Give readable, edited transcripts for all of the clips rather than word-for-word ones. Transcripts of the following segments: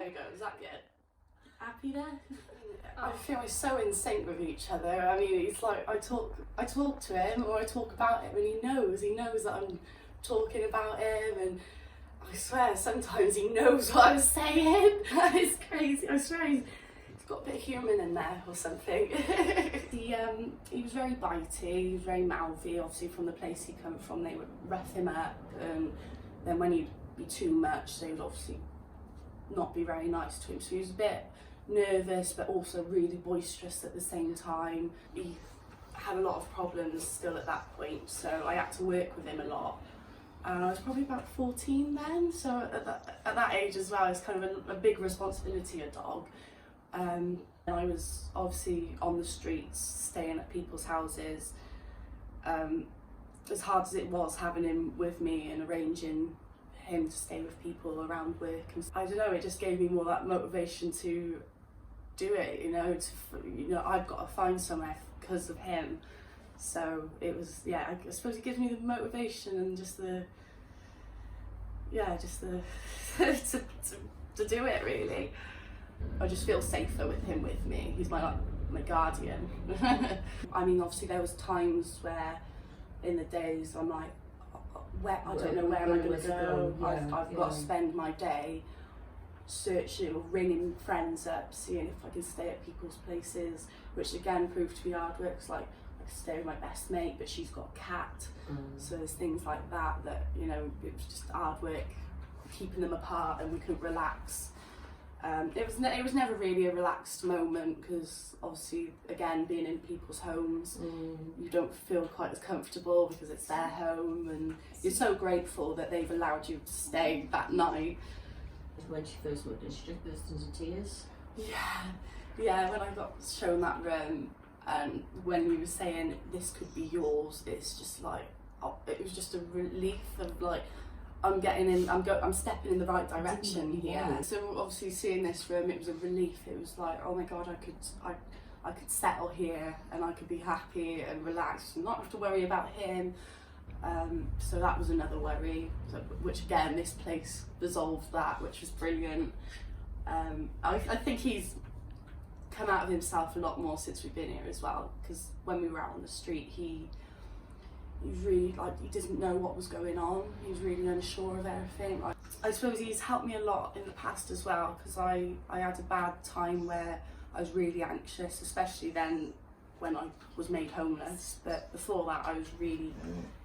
There you go, is that good? Happy there? I feel we're so in sync with each other. I mean, it's like I talk to him or I talk about him and he knows that I'm talking about him, and I swear sometimes he knows what I'm saying. It's crazy. I swear he's got a bit of human in there or something. He was very bitey, he was very mouthy. Obviously from the place he come from they would rough him up, and then when he'd be too much they would obviously not be very nice to him. So he was a bit nervous but also really boisterous at the same time. He had a lot of problems still at that point, so I had to work with him a lot. And I was probably about 14 then, so at that age as well, it's kind of a big responsibility, a dog. And I was obviously on the streets, staying at people's houses. As hard as it was having him with me and arranging him to stay with people around work, and I don't know, it just gave me more that motivation to do it, you know, I've got to find somewhere because of him. So it was, yeah, I suppose it gives me the motivation and just the to do it, really. I just feel safer with him with me. He's my guardian. I mean, obviously there was times where in the days I'm like, I don't know where am I going to go. I've got to spend my day searching or ringing friends up, seeing if I can stay at people's places, which again proved to be hard work. It's like I could stay with my best mate, but she's got a cat. So there's things like that, you know, it was just hard work keeping them apart, and we couldn't relax. It was never really a relaxed moment, because obviously again being in people's homes, you don't feel quite as comfortable because it's their home, and you're so grateful that they've allowed you to stay that night. When she first walked in, she just burst into tears. Yeah, when I got shown that room and when we were saying this could be yours, it's just like, it was just a relief of like, I'm stepping in the right direction here. So obviously seeing this room, it was a relief. It was like, oh my God, I could settle here and I could be happy and relaxed and not have to worry about him. So that was another worry, which again, this place resolved that, which was brilliant. I think he's come out of himself a lot more since we've been here as well, because when we were out on the street, he was really like, he didn't know what was going on. He was really unsure of everything. I suppose he's helped me a lot in the past as well, because I had a bad time where I was really anxious, especially then when I was made homeless, but before that I was really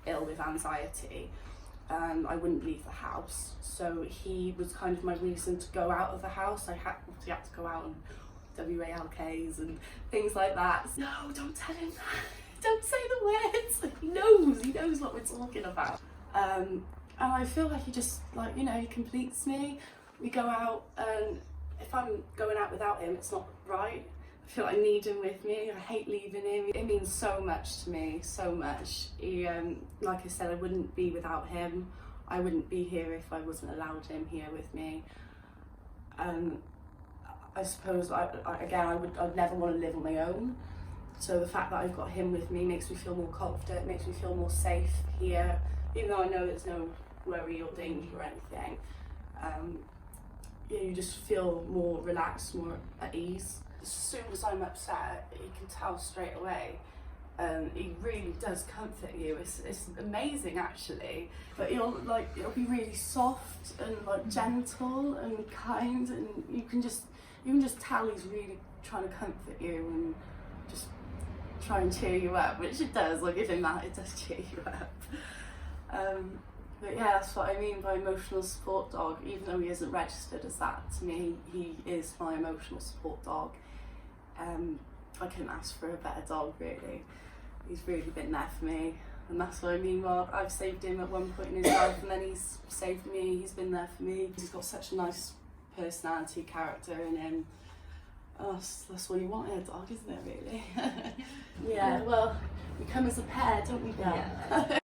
ill with anxiety. I wouldn't leave the house, so he was kind of my reason to go out of the house. I had to go out on WALKs and things like that. No, don't tell him that. Don't say the words. He knows what we're talking about. And I feel like he just, like, you know, he completes me. We go out, and if I'm going out without him, it's not right. I feel like I need him with me. I hate leaving him. It means so much to me, so much. He, like I said, I wouldn't be without him. I wouldn't be here if I wasn't allowed him here with me. I suppose, I'd never want to live on my own. So the fact that I've got him with me makes me feel more confident, makes me feel more safe here, even though I know there's no worry or danger or anything. You just feel more relaxed, more at ease. As soon as I'm upset, you can tell straight away. He really does comfort you. It's amazing, actually. But he'll be really soft and like gentle and kind, and you can just tell he's really trying to comfort you and just try and cheer you up, which it does. I'll give him that, it does cheer you up. But yeah, that's what I mean by emotional support dog. Even though he isn't registered as that, to me, he is my emotional support dog. I couldn't ask for a better dog, really. He's really been there for me, and that's what I mean. Well, I've saved him at one point in his life, and then he's saved me. He's been there for me. He's got such a nice personality, character in him. Oh, that's what you want in a dog, isn't it, really? Yeah, well, we come as a pair, don't we, Belle? Yeah.